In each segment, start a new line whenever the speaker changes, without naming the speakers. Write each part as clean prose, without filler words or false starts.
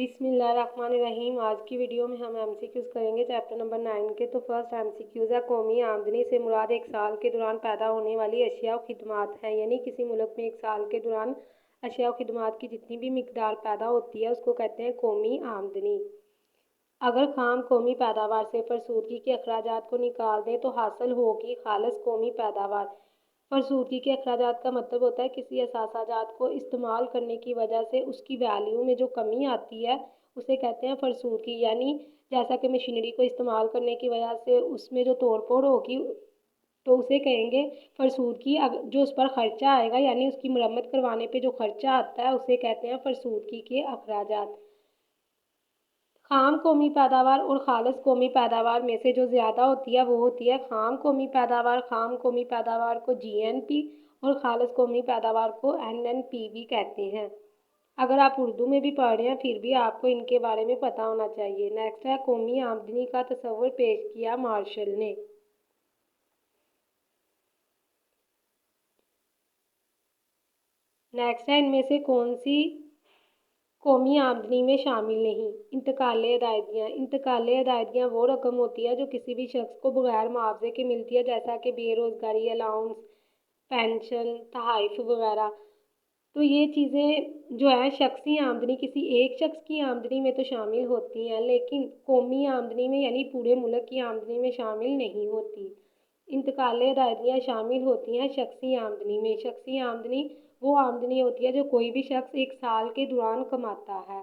बिस्मिल्लाहिर्रहमानिर्रहीम। आज की वीडियो में हम एमसीक्यूज़ करेंगे चैप्टर नंबर 9 के। तो फर्स्ट एमसीक्यूज़ है, कौमी आमदनी से मुराद एक साल के दौरान पैदा होने वाली अशिया और खिदमात हैं। यानी किसी मुल्क में एक साल के दौरान अशिया और खिदमात की जितनी भी मिकदार पैदा होती है उसको कहते हैं कौमी आमदनी। अगर खाम कौमी पैदावार से फरसूदगी के अखराजात को निकाल दें तो हासिल होगी खालिस कौमी पैदावार। फरसूदगी के अखराजात का मतलब होता है किसी असासाजात को इस्तेमाल करने की वजह से उसकी वैल्यू में जो कमी आती है उसे कहते हैं फरसूदगी। यानी जैसा कि मशीनरी को इस्तेमाल करने की वजह से उसमें जो तोड़ फोड़ होगी तो उसे कहेंगे फरसूदगी। जो उस पर खर्चा आएगा यानी उसकी मरम्मत करवाने पे जो खर्चा आता है उसे कहते हैं फरसूदगी के अखराजात। खाम कौमी पैदावार और खालिस कौमी पैदावार में से जो ज़्यादा होती है वो होती है खाम कौमी पैदावार। खाम कौमी पैदावार को जीएनपी और खालिस कौमी पैदावार को एनएनपी भी कहते हैं। अगर आप उर्दू में भी पढ़ रहे हैं फिर भी आपको इनके बारे में पता होना चाहिए। नेक्स्ट है, कौमी आमदनी का तस्वर पेश किया मार्शल ने। नेक्स्ट है, इनमें से कौन सी कौमी आमदनी में शामिल नहीं। इंतकाली अदायगियाँ। इंतकाली अदायगियाँ वो रकम होती है जो किसी भी शख्स को बगैर मुआवजे के मिलती है, जैसा कि बेरोज़गारी अलाउंस, पेंशन, तहाइफ वगैरह। तो ये चीज़ें जो है शख्सी आमदनी किसी एक शख्स की आमदनी में तो शामिल होती हैं, लेकिन कौमी आमदनी में यानी पूरे मुल्क की आमदनी में शामिल नहीं होती। इंतकाली अदायगियाँ शामिल होती हैं शख्सी आमदनी में। शख्सी आमदनी वो आमदनी होती है जो कोई भी शख्स एक साल के दौरान कमाता है।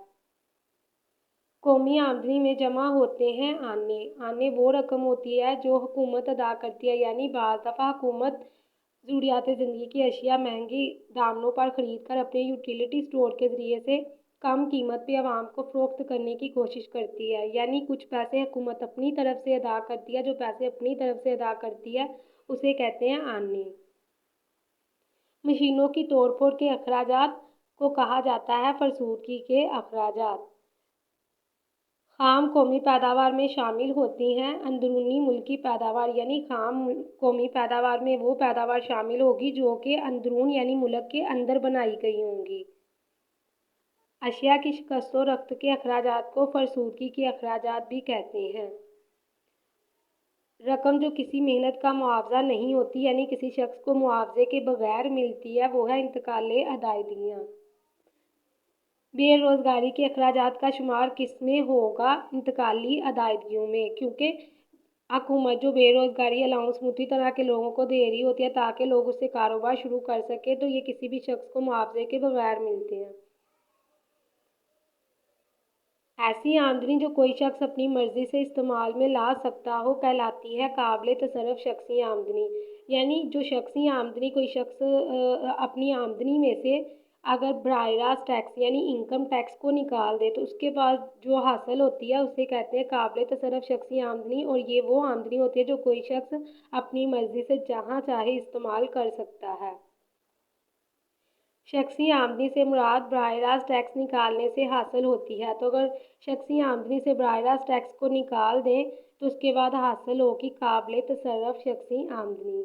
कौमी आमदनी में जमा होते हैं आने। आने वो रकम होती है जो हुकूमत अदा करती है, यानी बाज़ दफ़ा हुकूमत ज़रूरियात ज़िंदगी की अशिया महंगी दामों पर ख़रीद कर अपने यूटिलिटी स्टोर के ज़रिए से कम कीमत पे आवाम को फ़रोख्त करने की कोशिश करती है। यानी कुछ पैसे हुकूमत अपनी तरफ से अदा करती है, जो पैसे अपनी तरफ से अदा करती है उसे कहते हैं आने। मशीनों की तोड़ फोड़ के अखराजात को कहा जाता है फरसूदगी के अखराजात। खाम कौमी पैदावार में शामिल होती हैं अंदरूनी मुल्की पैदावार। यानी खाम कौमी पैदावार में वो पैदावार शामिल होगी जो कि अंदरून यानी मुल्क के अंदर बनाई गई होंगी। अशिया की शिकस्त व रफ्त के अखराजात को फरसूदगी के अखराजात भी कहते हैं। रकम जो किसी मेहनत का मुआवजा नहीं होती यानी किसी शख्स को मुआवजे के बगैर मिलती है वो है इंतकाली अदायगियाँ। बेरोज़गारी के अखराजात का शुमार किस में होगा? इंतकाली अदायगियों में, क्योंकि हुकूमत जो बेरोज़गारी अलाउंस मुफ्ती तरह के लोगों को दे रही होती है ताकि लोग उससे कारोबार शुरू कर सके, तो ये किसी भी शख्स को मुआवजे के बगैर मिलते हैं। ऐसी आमदनी जो कोई शख्स अपनी मर्जी से इस्तेमाल में ला सकता हो कहलाती है काबिल तसर्रुफ शख्सी आमदनी। यानी जो शख्सी आमदनी कोई शख्स अपनी आमदनी में से अगर बराह रास्त टैक्स यानी इनकम टैक्स को निकाल दे तो उसके बाद जो हासिल होती है उसे कहते हैं काबिल तसर्रुफ शख्सी आमदनी। और ये वो आमदनी होती है जो कोई शख्स अपनी मर्जी से जहाँ चाहे इस्तेमाल कर सकता है। शख्सी आमदनी से मुराद बराह रास्त टैक्स निकालने से हासिल होती है। तो अगर शख्सी आमदनी से बराह रास्त टैक्स को निकाल दें तो उसके बाद हासिल होगी काबिल तसर्रुफ शख्सी आमदनी।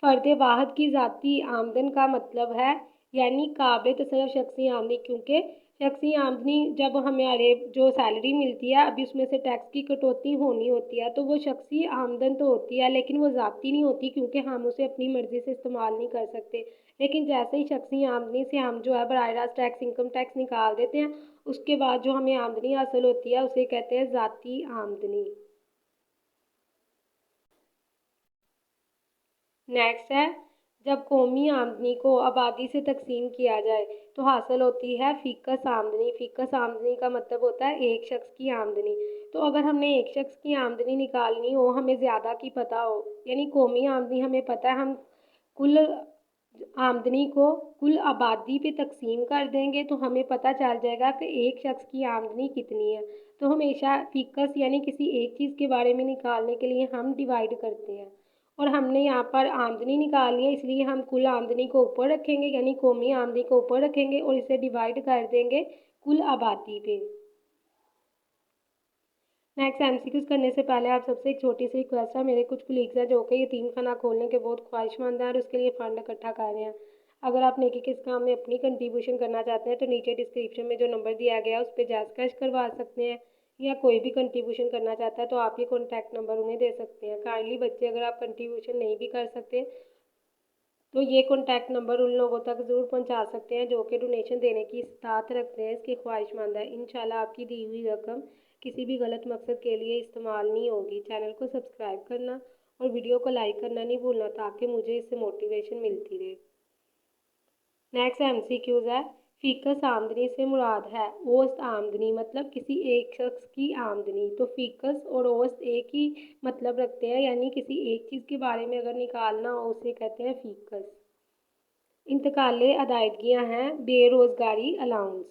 फ़र्द वाहिद की ज़ाती आमदन का मतलब है यानी काबिल तसर्रुफ शख्सी आमदनी, क्योंकि शख्सी आमदनी जब हमारे जो सैलरी मिलती है अभी उसमें से टैक्स की कटौती होनी होती है तो वो शख्सी आमदन तो होती है लेकिन वो ज़ाती नहीं होती, क्योंकि हम उसे अपनी मर्ज़ी से इस्तेमाल नहीं कर सकते। लेकिन जैसे ही शख्सी आमदनी से हम जो है बराह रास्त टैक्स इनकम टैक्स निकाल देते हैं उसके बाद जो हमें आमदनी हासिल होती है उसे कहते हैं ज़ाती आमदनी। नेक्स्ट है, जब कौमी आमदनी को आबादी से तकसीम किया जाए तो हासिल होती है फ़ीकस आमदनी। फ़ीकस आमदनी का मतलब होता है एक शख्स की आमदनी। तो अगर हमने एक शख्स की आमदनी निकालनी हो, हमें ज़्यादा की पता हो, यानी कौमी आमदनी हमें पता है, हम कुल आमदनी को कुल आबादी पे तकसीम कर देंगे तो हमें पता चल जाएगा कि एक शख्स की आमदनी कितनी है। तो हमेशा फ़ीकस यानी किसी एक चीज़ के बारे में निकालने के लिए हम डिवाइड करते हैं और हमने यहाँ पर आमदनी निकालनी है इसलिए हम कुल आमदनी को ऊपर रखेंगे यानी कौमी आमदनी को ऊपर रखेंगे और इसे डिवाइड कर देंगे कुल आबादी पे। नेक्स्ट एमसीक्यूज़ करने से पहले आप सबसे एक छोटी सी रिक्वेस्ट है, मेरे कुछ कलीग्स हैं जो कि यतीम खाना खोलने के बहुत ख्वाहिशमंद हैं और उसके लिए फ़ंड इकट्ठा कर रहे हैं। अगर आप नेकी के इस काम में अपनी कंट्रीब्यूशन करना चाहते हैं तो नीचे डिस्क्रिप्शन में जो नंबर दिया गया है उस पर जैज़ कैश करवा सकते हैं, या कोई भी कंट्रीब्यूशन करना चाहता है तो आप ये कॉन्टैक्ट नंबर उन्हें दे सकते हैं। काइंडली बच्चे, अगर आप कंट्रीब्यूशन नहीं भी कर सकते तो ये कॉन्टैक्ट नंबर उन लोगों तक ज़रूर पहुंचा सकते हैं जो कि डोनेशन देने की इस्तात रखते हैं, इसकी ख्वाहिशमंद है। इंशाल्लाह आपकी दी हुई रकम किसी भी गलत मकसद के लिए इस्तेमाल नहीं होगी। चैनल को सब्सक्राइब करना और वीडियो को लाइक करना नहीं भूलना ताकि मुझे इससे मोटिवेशन मिलती रहे। नेक्स्ट MCQs है, फीकस आमदनी से मुराद है औसत आमदनी, मतलब किसी एक शख्स की आमदनी। तो फीकस और औसत एक ही मतलब रखते हैं, यानी किसी एक चीज़ के बारे में अगर निकालना हो उसे कहते हैं फीकस। इंतकाले अदायगियाँ हैं, बेरोज़गारी अलाउंस।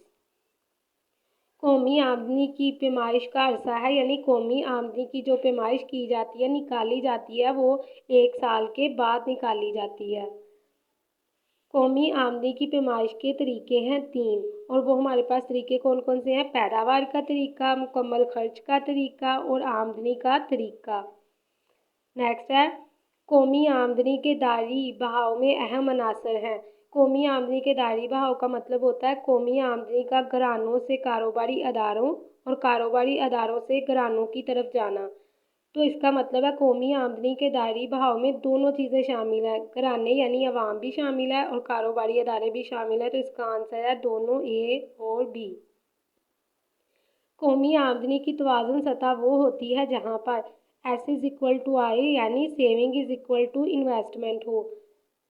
कौमी आमदनी की पैमाइश का अरसा है, यानी कौमी आमदनी की जो पैमाइश की जाती है, निकाली जाती है, वो 1 साल के बाद निकाली जाती है। कौमी आमदनी की पैमाइश के तरीके हैं 3, और वो हमारे पास तरीके कौन कौन से हैं? पैदावार का तरीका, मुकम्मल खर्च का तरीका और आमदनी का तरीका। नेक्स्ट है, कौमी आमदनी के दायरी बहाव में अहम अनासर हैं। कौमी आमदनी के दायरी बहाव का मतलब होता है कौमी आमदनी का घरानों से कारोबारी अदारों और कारोबारी अदारों से घरानों की तरफ जाना। तो इसका मतलब है कौमी आमदनी के दायरी बहाव में दोनों चीज़ें शामिल हैं, घराने यानी अवाम भी शामिल है और कारोबारी अदारे भी शामिल है। तो इसका आंसर है दोनों ए और बी। कौमी आमदनी की तवाज़ुन सतह वो होती है जहाँ पर S is equal to I, यानी saving is equal to investment हो।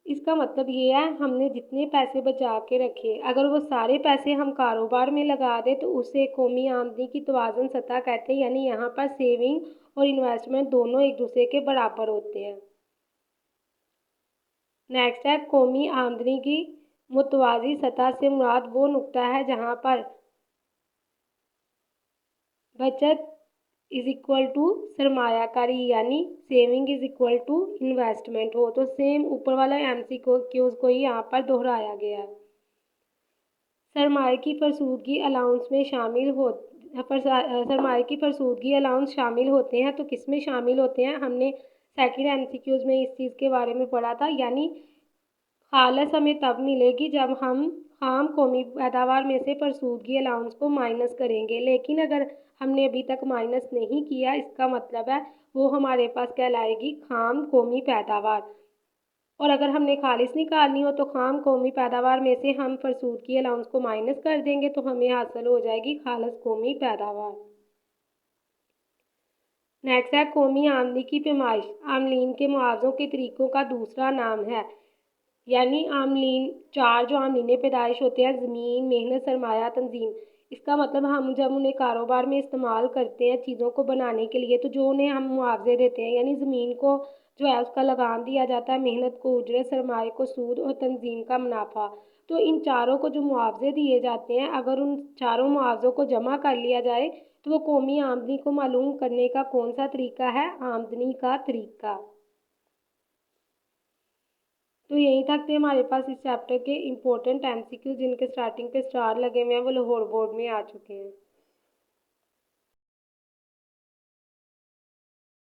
इसका मतलब ये है हमने जितने पैसे बचा के रखे, अगर वो सारे पैसे हम कारोबार में लगा दें तो उसे कौमी आमदनी की तवाज़ुन सतह कहते हैं, यानी यहाँ पर सेविंग और इन्वेस्टमेंट दोनों एक दूसरे के बराबर होते हैं। नेक्स्ट है, कौमी आमदनी की मुतवाज़ी सतह से मुराद वो नुक्ता है जहाँ पर बचत इज इक्वल टू सरमायाकारी, यानी saving is equal to investment हो। तो सेम ऊपर वाला MCQs को ही यहाँ पर दोहराया गया है। सरमाए की फरसूदगी अलाउंस में शामिल हो सरमाए की फरसूदगी अलाउंस शामिल होते हैं, तो किस में शामिल होते हैं? हमने सेकंड MCQs में इस चीज़ के बारे में पढ़ा था, यानी खालस हमें तब मिलेगी जब हम खाम कौमी पैदावार में से फरसूदगी अलाउंस को माइनस करेंगे। लेकिन अगर हमने अभी तक माइनस नहीं किया, इसका मतलब है वो हमारे पास कहलाएगी खाम कौमी पैदावार। और अगर हमने खालिस निकालनी हो तो खाम कौमी पैदावार में से हम फरसूदगी अलाउंस को माइनस कर देंगे तो हमें हासिल हो जाएगी खालिस कौमी पैदावार। नेक्स्ट है, कौमी आमदनी की पैमाइश आमलीन के मुआवजों के तरीकों का दूसरा नाम है, यानी आमलीन 4 जो आमलीन पैदाइश होते हैं, ज़मीन, मेहनत, सरमाया, तंजीम। इसका मतलब हम जब उन्हें कारोबार में इस्तेमाल करते हैं चीज़ों को बनाने के लिए, तो जो उन्हें हम मुआवजे देते हैं, यानी ज़मीन को जो है उसका लगान दिया जाता है, मेहनत को उजरत, सरमाए को सूद और तंजीम का मुनाफा। तो इन चारों को जो मुआवजे दिए जाते हैं, अगर उन चारों मुआवजों को जमा कर लिया जाए तो वो कौमी आमदनी को मालूम करने का कौन सा तरीका है? आमदनी का तरीका। तो यहीं तक थे हमारे पास इस चैप्टर के इम्पोर्टेंट MCQ जिनके स्टार्टिंग पे स्टार लगे हुए हैं, वो लाहौर बोर्ड में आ चुके हैं।